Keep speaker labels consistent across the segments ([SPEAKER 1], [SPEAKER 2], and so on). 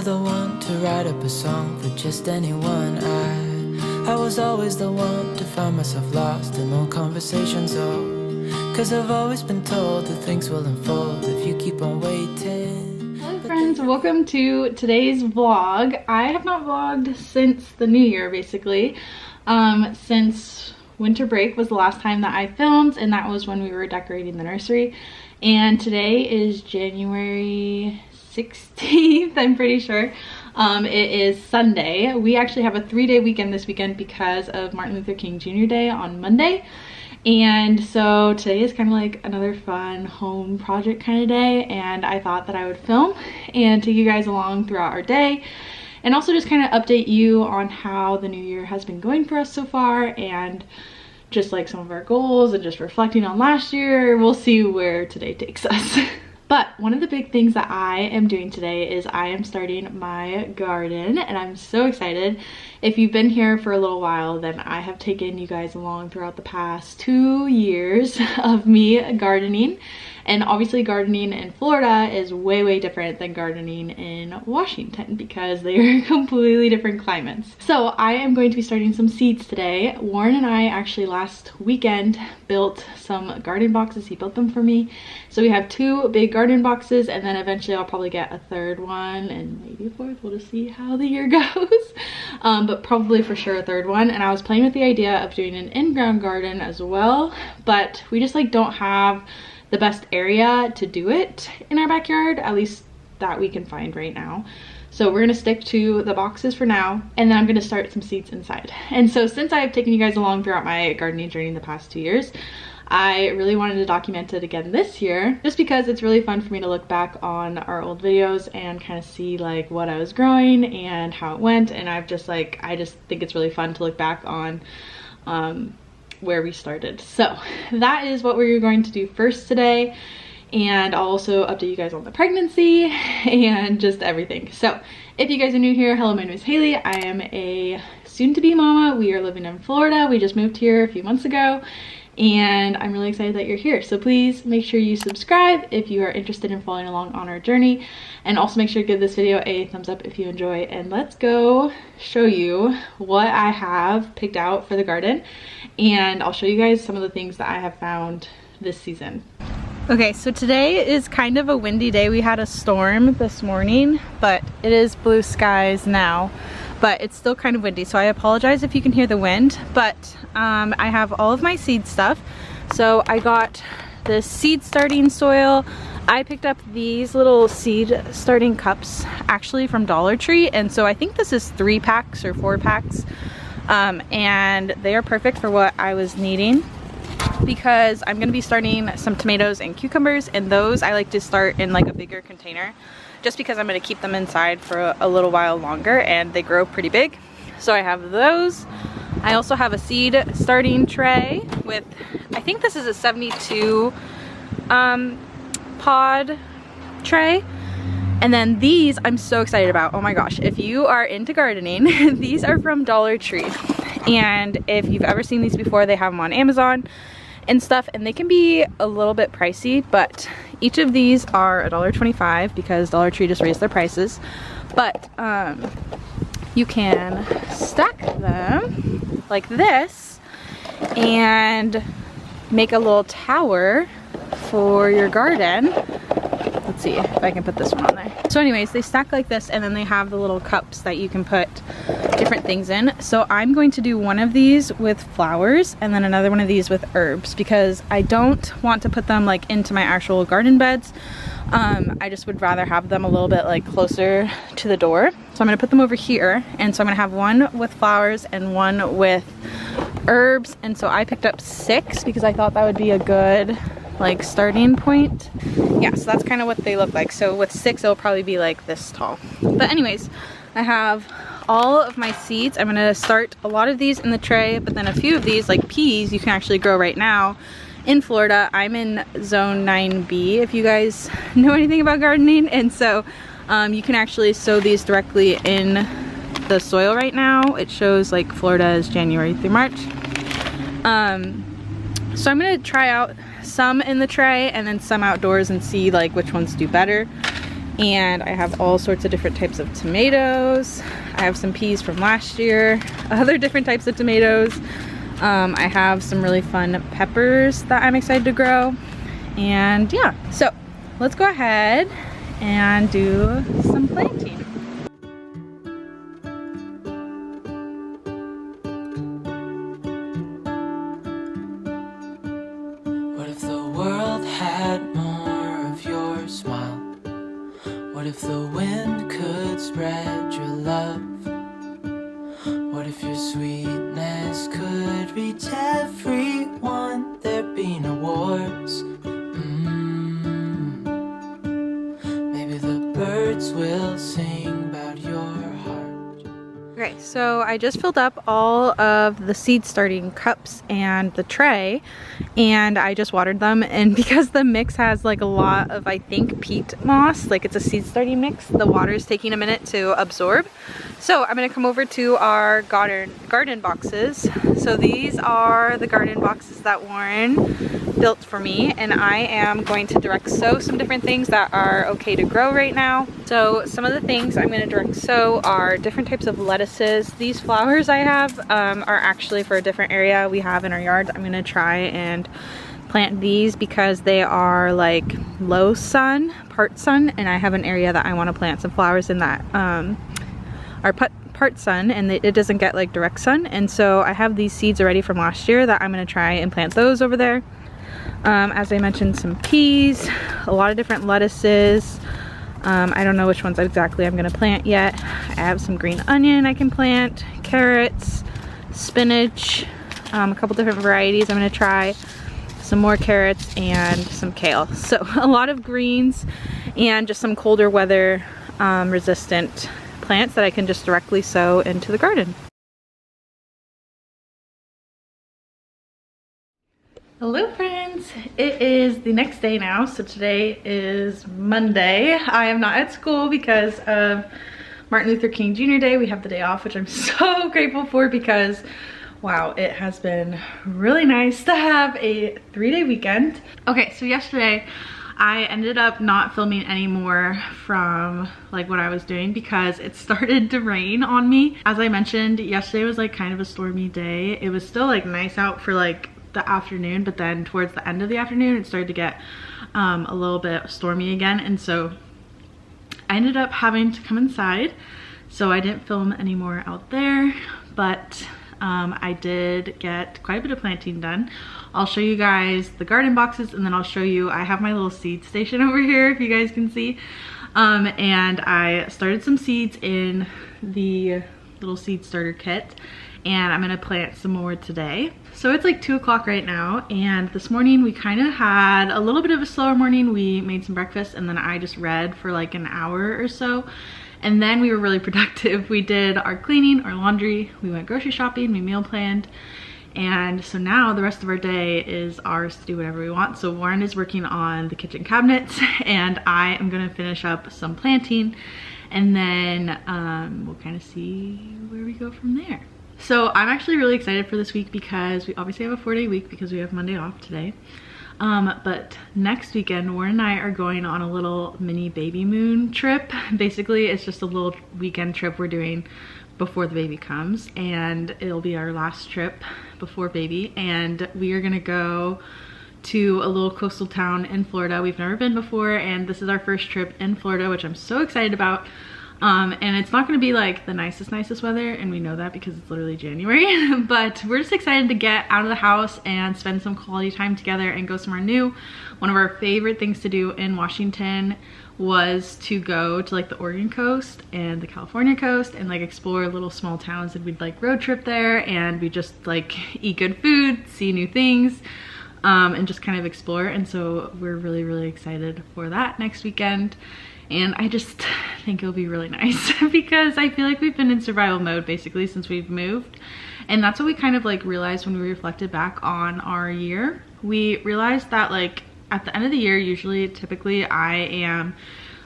[SPEAKER 1] never the one to write up a song for just anyone. I was always the one to find myself lost in long conversations. Oh, 'cause I've always been told that things will unfold if you keep on waiting.
[SPEAKER 2] Hello friends, welcome to today's vlog. I have not vlogged since the new year, basically. Since winter break was the last time that I filmed, and that was when we were decorating the nursery. And today is January 16th, I'm pretty sure. It is Sunday. We actually have a 3-day weekend this weekend because of Martin Luther King Jr. Day on Monday. And so today is kind of like another fun home project kind of day, and I thought that I would film and take you guys along throughout our day and also just kind of update you on how the new year has been going for us so far and just like some of our goals and just reflecting on last year. We'll see where today takes us. But one of the big things that I am doing today is I am starting my garden, and I'm so excited. If you've been here for a little while, then I have taken you guys along throughout the past 2 years of me gardening. And obviously gardening in Florida is way different than gardening in Washington because they are completely different climates. So I am going to be starting some seeds today. Warren and I actually last weekend built some garden boxes. He built them for me. So we have 2 big garden boxes, and then eventually I'll probably get a 3rd one and maybe a 4th. We'll just see how the year goes. But probably for sure a 3rd one. And I was playing with the idea of doing an in-ground garden as well, but we just like don't have the best area to do it in our backyard, at least that we can find right now. So we're gonna stick to the boxes for now, and then I'm gonna start some seeds inside. And so since I have taken you guys along throughout my gardening journey the past 2 years, I really wanted to document it again this year, just because it's really fun for me to look back on our old videos and kind of see like what I was growing and how it went. And I just think it's really fun to look back on where we started. So that is what we're going to do first today, and I'll also update you guys on the pregnancy and just everything. So if you guys are new here, hello, my name is Haley. I am a soon-to-be mama. We are living in Florida. We just moved here a few months ago, and I'm really excited that you're here. So please make sure you subscribe if you are interested in following along on our journey, and also make sure to give this video a thumbs up if you enjoy. And let's go show you what I have picked out for the garden, and I'll show you guys some of the things that I have found this season. Okay, so today is kind of a windy day. We had a storm this morning, but it is blue skies now. But it's still kind of windy, so I apologize if you can hear the wind. But I have all of my seed stuff. So I got this seed starting soil. I picked up these little seed starting cups actually from Dollar Tree, and so I think this is 3 packs or 4 packs. And they are perfect for what I was needing, because I'm gonna be starting some tomatoes and cucumbers, and those I like to start in like a bigger container, just because I'm gonna keep them inside for a little while longer and they grow pretty big. So I have those. I also have a seed starting tray with, I think this is a 72 pod tray. And then these I'm so excited about. Oh my gosh, if you are into gardening, these are from Dollar Tree. And if you've ever seen these before, they have them on Amazon and stuff, and they can be a little bit pricey, but each of these are $1.25 because Dollar Tree just raised their prices. But you can stack them like this and make a little tower for your garden. Let's see if I can put this one on there. So anyways, they stack like this, and then they have the little cups that you can put different things in. So I'm going to do one of these with flowers and then another one of these with herbs, because I don't want to put them like into my actual garden beds. I just would rather have them a little bit like closer to the door. So I'm gonna put them over here, and so I'm gonna have one with flowers and one with herbs. And so I picked up 6 because I thought that would be a good like starting point. Yeah, so that's kind of what they look like. So with 6 it'll probably be like this tall. But anyways, I have all of my seeds. I'm gonna start a lot of these in the tray, but then a few of these like peas you can actually grow right now in Florida. I'm in zone 9B if you guys know anything about gardening, and so you can actually sow these directly in the soil right now. It shows like Florida is January through March. So I'm gonna try out some in the tray and then some outdoors and see like which ones do better. And I have all sorts of different types of tomatoes. I have some peas from last year, other different types of tomatoes. I have some really fun peppers that I'm excited to grow. And yeah, so let's go ahead and do some planting.
[SPEAKER 1] What if the world had more of your smile? What if the wind could spread your love? What if your sweetness could reach everyone? There'd be no wars. Maybe the birds will sing about your heart.
[SPEAKER 2] Okay, so I just filled up all of the seed starting cups and the tray, and I just watered them. And because the mix has like a lot of, I think, peat moss, like it's a seed starting mix, the water is taking a minute to absorb. So I'm gonna come over to our garden boxes. So these are the garden boxes that Warren built for me, and I am going to direct sow some different things that are okay to grow right now. So some of the things I'm going to direct sow are different types of lettuces. These flowers I have are actually for a different area we have in our yard. I'm going to try and plant these because they are like low sun, part sun, and I have an area that I want to plant some flowers in that are part sun, and it doesn't get like direct sun. And so I have these seeds already from last year that I'm going to try and plant those over there. As I mentioned, some peas, a lot of different lettuces. I don't know which ones exactly I'm going to plant yet. I have some green onion I can plant, carrots, spinach, a couple different varieties I'm going to try, some more carrots, and some kale. So a lot of greens and just some colder weather resistant plants that I can just directly sow into the garden. Hello friends, it is the next day now. So today is Monday. I am not at school because of Martin Luther King Jr. Day. We have the day off, which I'm so grateful for because wow, it has been really nice to have a 3-day weekend. Okay, so yesterday I ended up not filming anymore from like what I was doing because it started to rain on me. As I mentioned, yesterday was like kind of a stormy day. It was still like nice out for like the afternoon, but then towards the end of the afternoon it started to get a little bit stormy again, and so I ended up having to come inside, so I didn't film anymore out there. But I did get quite a bit of planting done. I'll show you guys the garden boxes, and then I'll show you, I have my little seed station over here if you guys can see, and I started some seeds in the little seed starter kit, and I'm gonna plant some more today. So it's like 2 o'clock right now, and this morning we kind of had a little bit of a slower morning. We made some breakfast, and then I just read for like an hour or so, and then we were really productive. We did our cleaning, our laundry, we went grocery shopping, we meal planned, and so now the rest of our day is ours to do whatever we want. So Warren is working on the kitchen cabinets, and I am gonna finish up some planting, and then we'll kind of see where we go from there. So I'm actually really excited for this week because we obviously have a 4-day week because we have Monday off today. But next weekend, Warren and I are going on a little mini baby moon trip. Basically, it's just a little weekend trip we're doing before the baby comes, and it'll be our last trip before baby. And we are gonna go to a little coastal town in Florida. We've never been before, and this is our first trip in Florida, which I'm so excited about. And it's not going to be like the nicest weather, and we know that because it's literally January, but we're just excited to get out of the house and spend some quality time together and go somewhere new. One of our favorite things to do in Washington was to go to like the Oregon coast and the California coast and like explore little small towns, and we'd like road trip there, and we just like eat good food, see new things, and just kind of explore. And so we're really excited for that next weekend. And I just think it'll be really nice because I feel like we've been in survival mode basically since we've moved. And that's what we kind of like realized when we reflected back on our year. We realized that like at the end of the year, typically I am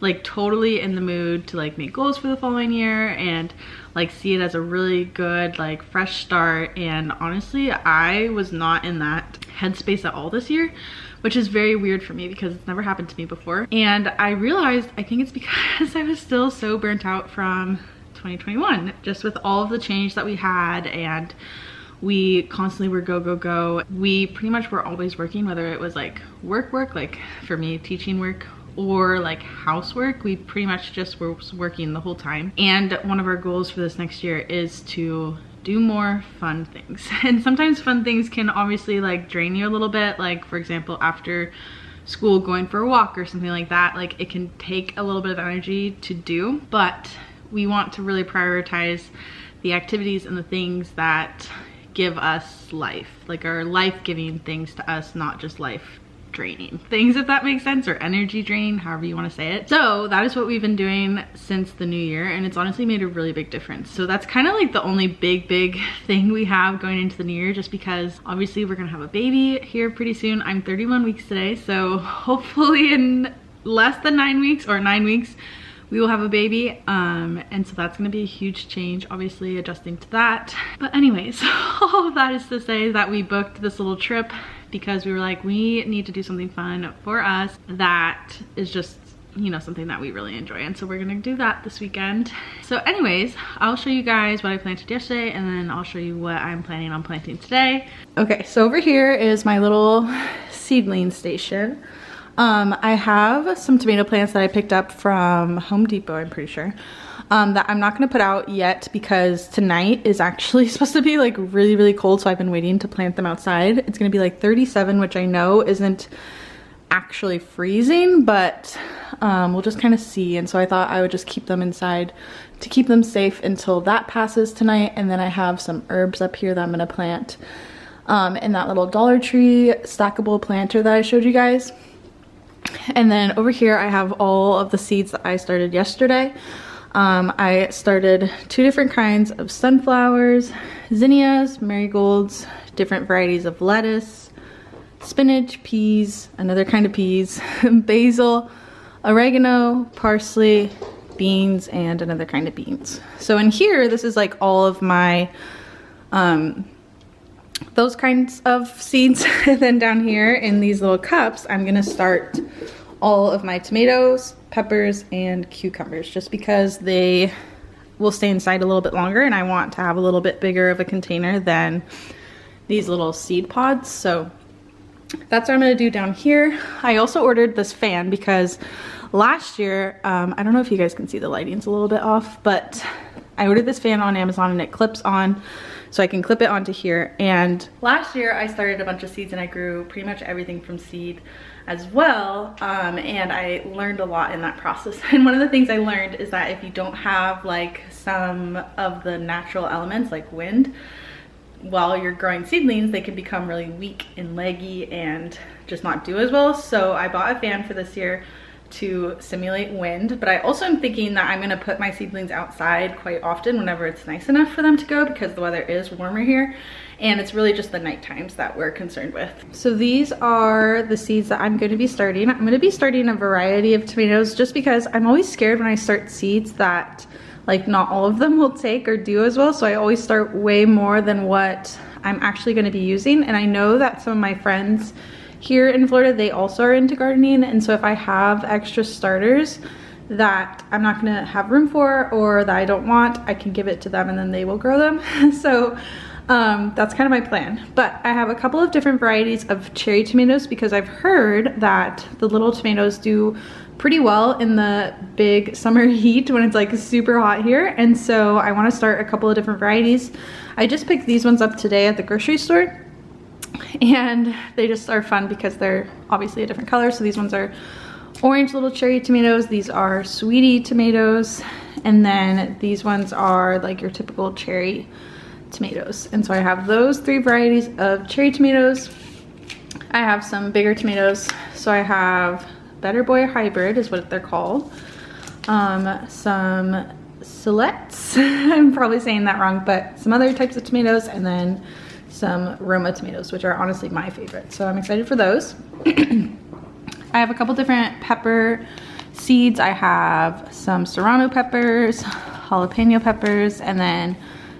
[SPEAKER 2] like totally in the mood to like make goals for the following year and like see it as a really good like fresh start. And honestly, I was not in that headspace at all this year, which is very weird for me because it's never happened to me before. And I realized I think it's because I was still so burnt out from 2021, just with all of the change that we had, and we constantly were go, go, go. We pretty much were always working, whether it was like work, like for me, teaching work, or like housework. We pretty much just were working the whole time. And one of our goals for this next year is to do more fun things. And sometimes fun things can obviously like drain you a little bit. Like for example, after school, going for a walk or something like that, like it can take a little bit of energy to do, but we want to really prioritize the activities and the things that give us life, like our life-giving things to us, not just life draining things, if that makes sense, or energy drain, however you want to say it. So that is what we've been doing since the new year, and it's honestly made a really big difference. So that's kind of like the only big thing we have going into the new year, just because obviously we're gonna have a baby here pretty soon. I'm 31 weeks today, so hopefully in less than 9 weeks, or 9 weeks, we will have a baby, and so that's gonna be a huge change, obviously adjusting to that. But anyways, all of that is to say that we booked this little trip because we were like, we need to do something fun for us that is just, you know, something that we really enjoy. And so we're gonna do that this weekend. So anyways, I'll show you guys what I planted yesterday, and then I'll show you what I'm planning on planting today. Okay, so over here is my little seedling station. I have some tomato plants that I picked up from Home Depot, I'm pretty sure, that I'm not gonna put out yet because tonight is actually supposed to be like really cold, so I've been waiting to plant them outside. It's gonna be like 37, which I know isn't actually freezing, but we'll just kind of see. And so I thought I would just keep them inside to keep them safe until that passes tonight. And then I have some herbs up here that I'm gonna plant in that little Dollar Tree stackable planter that I showed you guys. And then over here I have all of the seeds that I started yesterday. I started 2 different kinds of sunflowers, zinnias, marigolds, different varieties of lettuce, spinach, peas, another kind of peas, basil, oregano, parsley, beans, and another kind of beans. So in here, this is like all of my those kinds of seeds. And then down here in these little cups, I'm gonna start all of my tomatoes, peppers, and cucumbers, just because they will stay inside a little bit longer, and I want to have a little bit bigger of a container than these little seed pods. So that's what I'm gonna do down here. I also ordered this fan because last year, I don't know if you guys can see the lighting's a little bit off, but I ordered this fan on Amazon and it clips on, so I can clip it onto here. And last year I started a bunch of seeds and I grew pretty much everything from seed as well. And I learned a lot in that process. And one of the things I learned is that if you don't have like some of the natural elements like wind, while you're growing seedlings, they can become really weak and leggy and just not do as well. So I bought a fan for this year to simulate wind, but I also am thinking that I'm gonna put my seedlings outside quite often whenever it's nice enough for them to go, because the weather is warmer here and it's really just the night times that we're concerned with. So these are the seeds that I'm going to be starting. I'm going to be starting a variety of tomatoes just because I'm always scared when I start seeds that like not all of them will take or do as well. So I always start way more than what I'm actually going to be using. And I know that some of my friends here in Florida, they also are into gardening. And so if I have extra starters that I'm not gonna have room for or that I don't want, I can give it to them and then they will grow them. So that's kind of my plan. But I have a couple of different varieties of cherry tomatoes because I've heard that the little tomatoes do pretty well in the big summer heat when it's like super hot here. And so I want to start a couple of different varieties. I just picked these ones up today at the grocery store, and they just are fun because they're obviously a different color. So these ones are orange little cherry tomatoes, these are sweetie tomatoes, and then these ones are like your typical cherry tomatoes. And so I have those 3 varieties of cherry tomatoes. I have some bigger tomatoes, so I have Better Boy Hybrid is what they're called, some Silettes, I'm probably saying that wrong, but some other types of tomatoes, and then some Roma tomatoes, which are honestly my favorite. So I'm excited for those. I have a couple different pepper seeds, I have some serrano peppers, jalapeno peppers, and then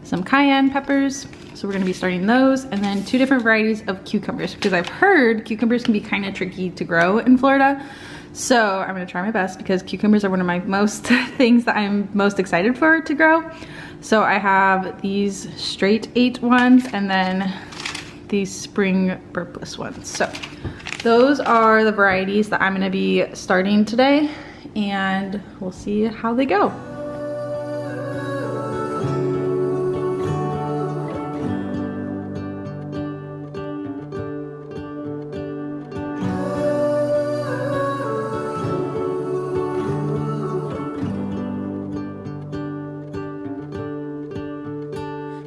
[SPEAKER 2] some cayenne peppers. So we're gonna be starting those, and then 2 different varieties of cucumbers, because I've heard cucumbers can be kind of tricky to grow in Florida. So I'm gonna try my best, because cucumbers are one of my most things that I'm most excited for to grow. So I have these straight 8 ones, and then these spring burpless ones. So those are the varieties that I'm gonna be starting today, and we'll see how they go.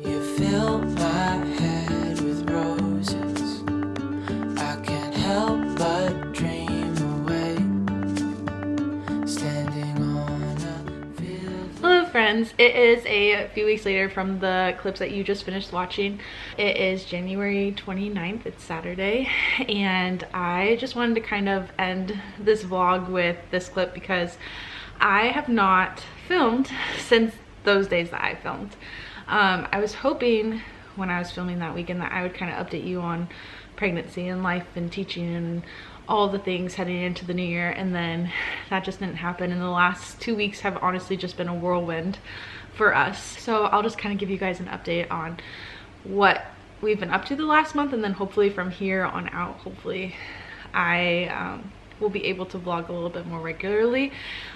[SPEAKER 1] You fill my head with roses. I can't help but dream away. Standing on a field.
[SPEAKER 2] Hello friends, it is a few weeks later from the clips that you just finished watching. It is January 29th, it's Saturday, and I just wanted to kind of end this vlog with this clip because I have not filmed since those days that I filmed. I was hoping when I was filming that weekend that I would kind of update you on pregnancy and life and teaching and all the things heading into the new year, and then that just didn't happen, and the last 2 weeks have honestly just been a whirlwind for us. So I'll just kind of give you guys an update on what we've been up to the last month, and then hopefully from here on out, hopefully I will be able to vlog a little bit more regularly,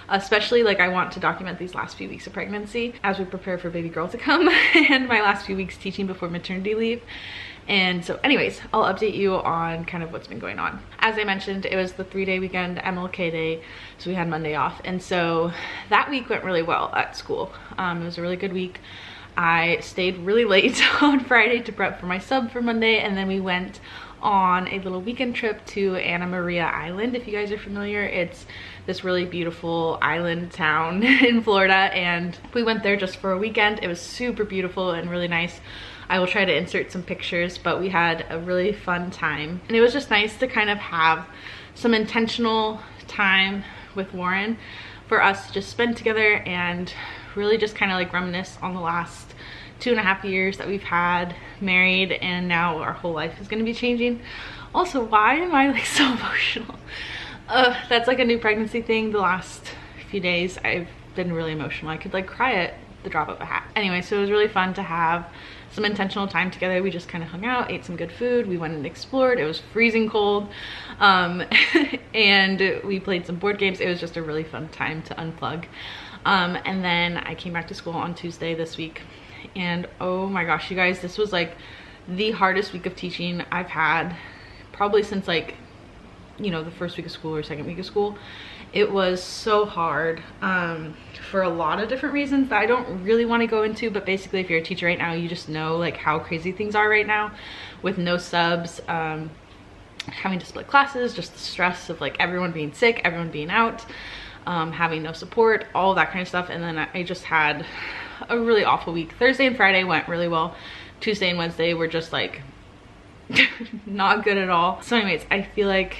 [SPEAKER 2] especially like I want to document these last few weeks of pregnancy as we prepare for baby girl to come and my last few weeks teaching before maternity leave. And so anyways, I'll update you on kind of what's been going on. As I mentioned, it was the 3-day weekend, MLK Day, so we had Monday off, and so that week went really well at school. It was a really good week. I stayed really late on Friday to prep for my sub for Monday, and then we went on a little weekend trip to Anna Maria Island. If you guys are familiar, it's this really beautiful island town in Florida, and we went there just for a weekend. It was super beautiful and really nice. I will try to insert some pictures, but we had a really fun time, and it was just nice to kind of have some intentional time with Warren for us to just spend together and really just kind of like reminisce on the last 2.5 years that we've had married, and now our whole life is going to be changing. Also, why am I like so emotional? That's like a new pregnancy thing. The last few days I've been really emotional. I could like cry at the drop of a hat. Anyway, so it was really fun to have some intentional time together. We just kind of hung out, ate some good food, we went and explored. It was freezing cold, and we played some board games. It was just a really fun time to unplug. And then I came back to school on Tuesday this week, and oh my gosh, you guys, this was like the hardest week of teaching I've had probably since like, you know, the first week of school or second week of school. It was so hard for a lot of different reasons that I don't really want to go into, but basically if you're a teacher right now, you just know like how crazy things are right now with no subs, having to split classes, just the stress of like everyone being sick, everyone being out, having no support, all that kind of stuff. And then I just had a really awful week. Thursday and Friday went really well. Tuesday and Wednesday were just like not good at all. So anyways, I feel like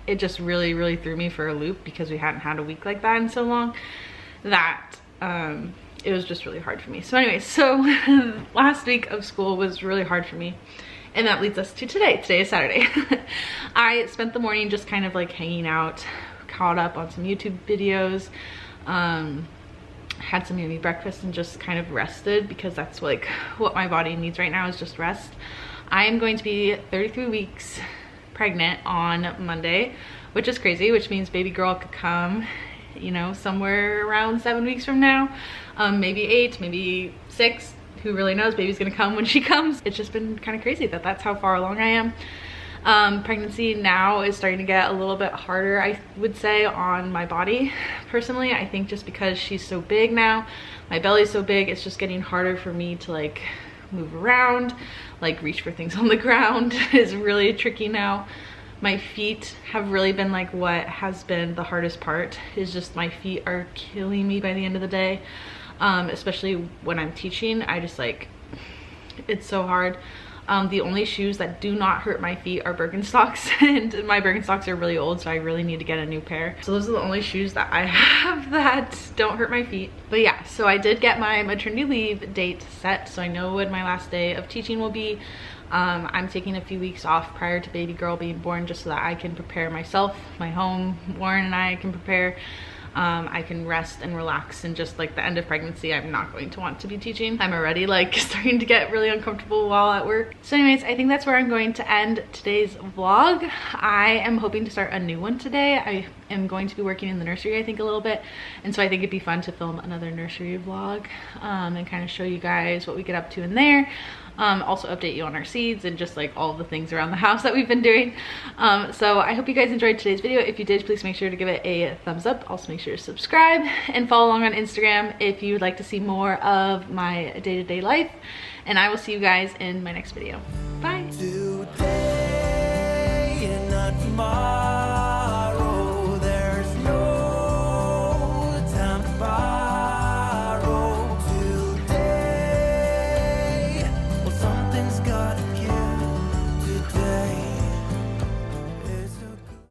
[SPEAKER 2] it just really threw me for a loop because we hadn't had a week like that in so long that it was just really hard for me. So anyways, so last week of school was really hard for me, and that leads us to today. Today is Saturday. I spent the morning just kind of like hanging out, caught up on some YouTube videos, had some yummy breakfast, and just kind of rested because that's like what my body needs right now, is just rest. I am going to be 33 weeks pregnant on Monday, which is crazy, which means baby girl could come, you know, somewhere around 7 weeks from now, maybe 8, maybe 6, who really knows. Baby's gonna come when she comes. It's just been kind of crazy that that's how far along I am. Pregnancy now is starting to get a little bit harder, I would say, on my body personally. I think just because she's so big now, my belly's so big, it's just getting harder for me to like move around, like reach for things on the ground is really tricky now. My feet have really been like what has been the hardest part, is just my feet are killing me by the end of the day, especially when I'm teaching. I just like, it's so hard. The only shoes that do not hurt my feet are Birkenstocks, and my Birkenstocks are really old, so I really need to get a new pair. So those are the only shoes that I have that don't hurt my feet. But yeah, so I did get my maternity leave date set, so I know when my last day of teaching will be. I'm taking a few weeks off prior to baby girl being born just so that I can prepare myself, my home, Warren and I can prepare. I can rest and relax, and just like the end of pregnancy, I'm not going to want to be teaching. I'm already like starting to get really uncomfortable while at work. So anyways, I think that's where I'm going to end today's vlog. I am hoping to start a new one today. I am going to be working in the nursery, I think, a little bit, and so I think it'd be fun to film another nursery vlog and kind of show you guys what we get up to in there. Also update you on our seeds and just like all the things around the house that we've been doing. So I hope you guys enjoyed today's video. If you did, please make sure to give it a thumbs up. Also make sure to subscribe and follow along on Instagram if you would like to see more of my day-to-day life. And I will see you guys in my next video. Bye. Today and not tomorrow.